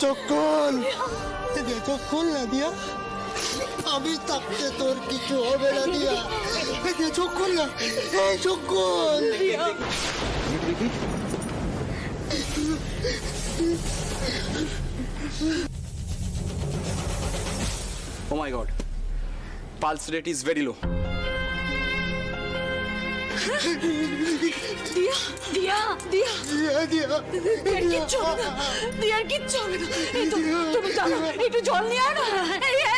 চোখ খোল, চোখ খোল না দিয়া, আমি থাকতে তোর কিছু হবে না দিয়া, চোখ খোল না, চোখ খোল। Oh my God, pulse rate is very low. দিয়া দিয়া দিয়া দিয়া কিচ্ছু হবে না, দিয়ার কিচ্ছু হবে না। এই তো, তুমি দাঁড়াও, একটু জল নিয়ে আনো।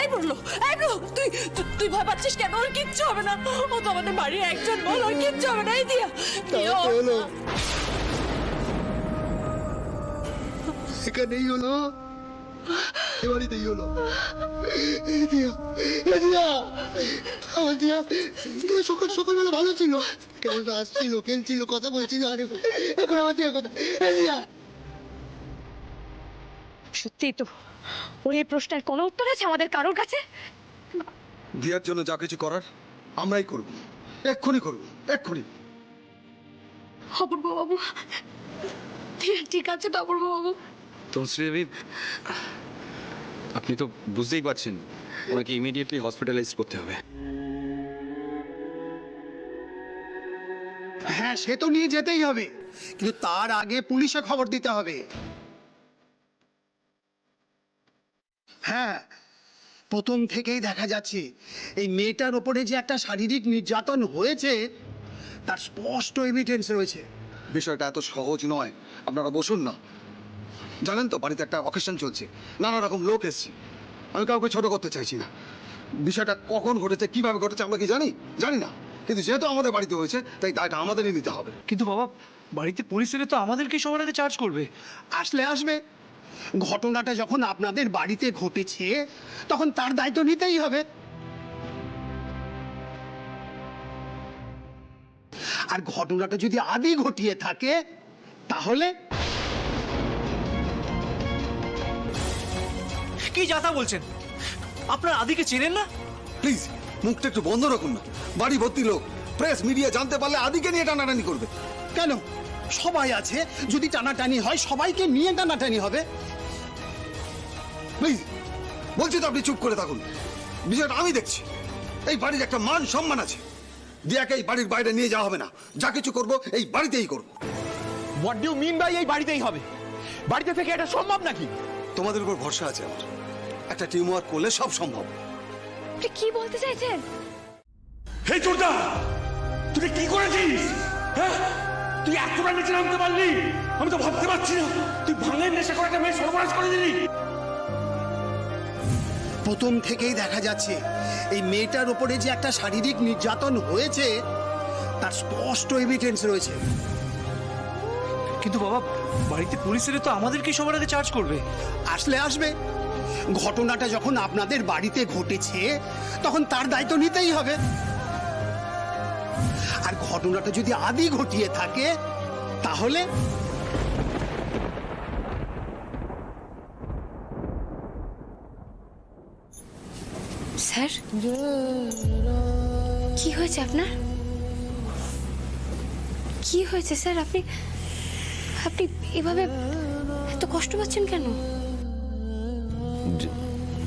এই বললো, তুই তুই ভয় পাচ্ছিস কেন? ওর কিচ্ছু হবে না, ও তো আমাদের বাড়ির একজন, বল ওর কিচ্ছু হবে না। এই দিয়া দিয়া হলো, এখানেই হলো, এ বাড়িতেই হলো। আমার দিয়া সকালবেলা ভালো ছিল, কেমন আসছিল, খেলছিল, কথা বলছিল, এখন আমার দিয়া কথা। সত্যি তো, ওর এই প্রশ্নের কোনো উত্তর আছে আমাদের কারোর কাছে? দিয়ার জন্য যা কিছু করার আমরাই করব, এক্ষুনি করব, এক্ষুনি। অপূর্ব বাবু, ঠিক আছে তো অপূর্ব বাবু? তনুশ্রী দেবী, আপনি তো বুঝতেই পারছেন ওনাকে ইমিডিয়েটলি হসপিটালাইজ করতে হবে। হ্যাঁ, সে তো নিয়ে যেতেই হবে, কিন্তু তার আগে পুলিশে খবর দিতে হবে। হ্যাঁ, প্রথম থেকেই দেখা যাচ্ছে এই মেয়েটার ওপরে যে একটা শারীরিক নির্যাতন হয়েছে তার স্পষ্ট এভিডেন্স রয়েছে। বিষয়টা এত সহজ নয়, আপনারা বসুন না। জানেন তো বাড়িতে একটা অকেশন চলছে, নানা রকম লোক এসছে। আমি কাউকে ছোট করতে চাইছি না। বিষয়টা কখন ঘটেছে, কিভাবে ঘটেছে আমরা কি জানি? জানি না, কিন্তু যেহেতু আমাদের বাড়িতে হয়েছে তাই দায়টা আমাদেরই নিতে হবে। কিন্তু বাবা, বাড়িতে পুলিশ এলে তো আমাদেরকে সবার আগে চার্জ করবে। আসবে, ঘটনাটা যখন আপনাদের বাড়িতে ঘটেছে তখন তার দায়িত্ব নিতেই হবে। আর ঘটনাটা যদি আদি ঘটিয়ে থাকে তাহলে? কি যাতা বলছেন? আপনার আদিকে চেনেন না? প্লিজ মুখটা একটু বন্ধ রাখুন না। বাড়ি ভর্তি লোক, প্রেস মিডিয়া জানতে পারলে আদিকে নিয়ে টানাটানি করবে। কেন? সবাই আছে, যদি টানাটানি হয় সবাইকে নিয়ে টানাটানি হবে। প্লিজ বলছি তো, আপনি চুপ করে থাকুন। বিষয়টা আমি দেখছি। এই বাড়ির একটা মান সম্মান আছে, দিয়াকে এই বাড়ির বাইরে নিয়ে যাওয়া হবে না। যা কিছু করবো এই বাড়িতেই করবো। হোয়াট ডু মিন বাই এই বাড়িতেই হবে? বাড়িতে থেকে এটা সম্ভব নাকি? তোমাদের উপর ভরসা আছে আমার, একটা টিম ওয়ার্ক করলে সব সম্ভব। আপনি কি বলতে চাইছেন? হে চোরদা, তুই কি করেছিস? হ্যাঁ, তুই এতটা নিচে নামতে পারলি? আমি তো ভাবতে পারছি না। তুই ভাঙের নেশা করে একটা মেয়ে সর্বনাশ করে দিলি। প্রথম থেকেই দেখা যাচ্ছে এই মেয়েটার উপরে যে একটা শারীরিক নির্যাতন হয়েছে তার স্পষ্ট এভিডেন্স রয়েছে। কিন্তু বাবা, বাড়িতে পুলিশ এলে তো আমাদেরকে সবার আগে চার্জ করবে। আসবে, ঘটনাটা যখন আপনাদের বাড়িতে ঘটেছে তখন তার দায়িত্ব নিতেই হবে। আর ঘটনাটা যদি আদি ঘটিয়ে থাকে তাহলে? স্যার, কি হয়েছে আপনার? কি হয়েছে স্যার? আপনি আপনি এভাবে এত কষ্ট পাচ্ছেন কেন?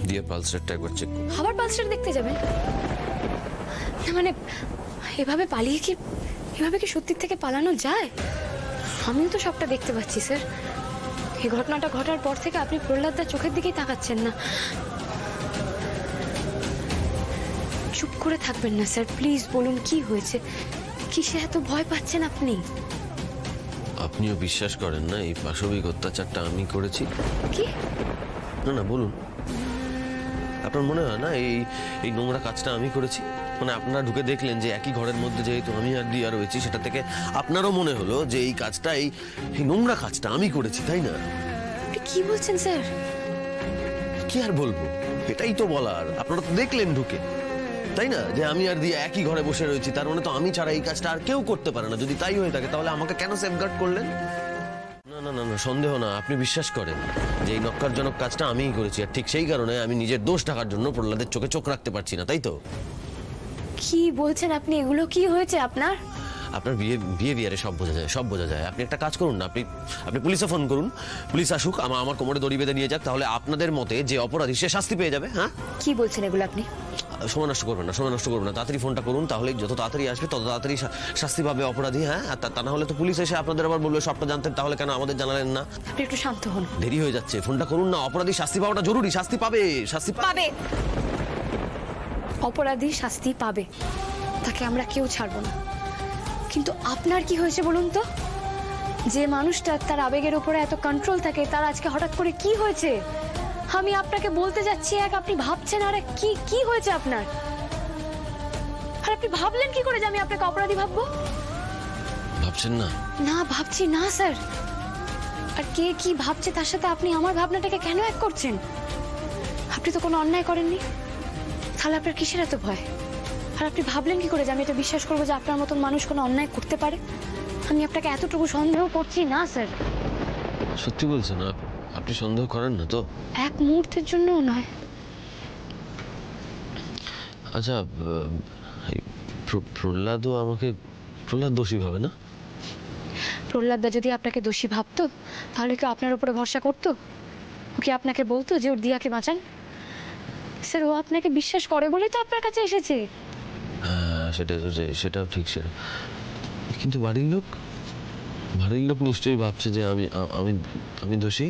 দিয়ে পালসারটা একবার চেক করুন। আবার পালসার দেখতে যাবেন? না মানে, এভাবে পালিয়ে কি, এভাবে কি সত্যি থেকে পালানো যায়? আমিও তো সবটা দেখতে পাচ্ছি স্যার। এই ঘটনাটা ঘটার পর থেকে আপনি প্রহ্লাদদার চোখের দিকেই তাকাচ্ছেন না। চুপ করে থাকবেন না স্যার, প্লিজ বলুন কি হয়েছে? কিসে এত ভয় পাচ্ছেন আপনি? আপনিও বিশ্বাস করেন না এই পাশবিক অত্যাচারটা আমি করেছি? কি? না বলুন, আপনার মনে হয় না এই নোংরা কাজটা আমি করেছি? মানে আপনারা ঢুকে দেখলেন যে একই ঘরের মধ্যে যেহেতু আমি আর দিয়া রয়েছি, সেটা থেকে আপনারও মনে হলো যে এই কাজটা, এই নোংরা কাজটা আমি করেছি, তাই না? আপনি কি বলছেন স্যার? কি আর বলবো, এটাই তো বলার। আপনারা তো দেখলেন ঢুকে, তাই না, যে আমি আর দিয়া একই ঘরে বসে রয়েছি। তার মানে তো আমি ছাড়া এই কাজটা আর কেউ করতে পারে না। যদি তাই হয়ে থাকে তাহলে আমাকে কেন সেফগার্ড করলেন? না, সন্দেহ না, আপনি বিশ্বাস করেন যে এই নক্কারজনক কাজটা আমিই করেছি। আর ঠিক সেই কারণে আমি নিজের দোষ ঢাকার জন্য প্রহ্লাদের চোখে চোখ রাখতে পারছি না, তাই তো? কি বলছেন আপনি? এগুলো কি হয়েছে আপনার? আপনার বিহেভিয়ারে সব বোঝা যায়, সব বোঝা যায়। আপনি একটা কাজ করুন না, আপনি পুলিশে ফোন করুন, পুলিশ আসুক, আমার কোমরে দড়ি বেঁধে নিয়ে যাক, তাহলে আপনাদের মতে যে অপরাধী সে শাস্তি পেয়ে যাবে। হ্যাঁ, কি বলছেন এগুলো আপনি? সময় নষ্ট করবেন না, সময় নষ্ট করবেন না, তাড়াতাড়ি ফোনটা করুন, তাহলে যত তাড়াতাড়ি আসবে তত তাড়াতাড়ি শাস্তি পাবে অপরাধী। হ্যাঁ, আর তা না হলে তো পুলিশ এসে আপনাদের আবার বলবে সবটা জানতেন, তাহলে কেন আমাদের জানালেন না? আপনি একটু শান্ত হন। দেরি হয়ে যাচ্ছে, ফোনটা করুন না, অপরাধী শাস্তি পাওয়াটা জরুরি, শাস্তি পাবে, শাস্তি পাবে, অপরাধী শাস্তি পাবে, তাকে আমরা কেউ ছাড়বো না। কিন্তু আপনার কি হয়েছে বলুন তো? যে মানুষটা তার আবেগের উপরে এত কন্ট্রোল থাকে, তার আজকে হঠাৎ করে কি হয়েছে? আমি আপনাকে বলতে যাচ্ছি এক, আপনি ভাবছেন আর এক। কি হয়েছে আপনার? আর আপনি ভাবলেন কি করে যে আমি আপনাকে অপরাধী ভাববো? ভাবছেন না? না, ভাবছি না স্যার। আর কে কি ভাবছে তার সাথে আপনি আমার ভাবনাটাকে কেন এক করছেন? আপনি তো কোনো অন্যায় করেননি, তাহলে আপনার কিসের এত ভয়? আর আপনি ভাবলেন কি করে যে আমি এটা বিশ্বাস করবো যে আপনার মতন মানুষ কোনো অন্যায় করতে পারে? আমি আপনাকে এতটুকু সন্দেহ করছি না স্যার। সত্যি বলছেন? আপনি সন্দেহ করেন না তো? এক মুহূর্তের জন্যও নয়। আচ্ছা, প্রহ্লাদও আমাকে দোষী ভাবে না? প্রহ্লাদদা যদি আপনাকে দোষী ভাবতো তাহলে কি আপনার উপরে ভরসা করতো? ও কি আপনাকে বলতো যে ওর দিয়াকে বাঁচান? স্যার, ও আপনাকে বিশ্বাস করে বলেই তো আপনার কাছে এসেছে। হ্যাঁ, সেটাও ঠিক। সেটা কিন্তু বাড়ির লোক নিশ্চয়ই ভাবছে যে আমি দোষী।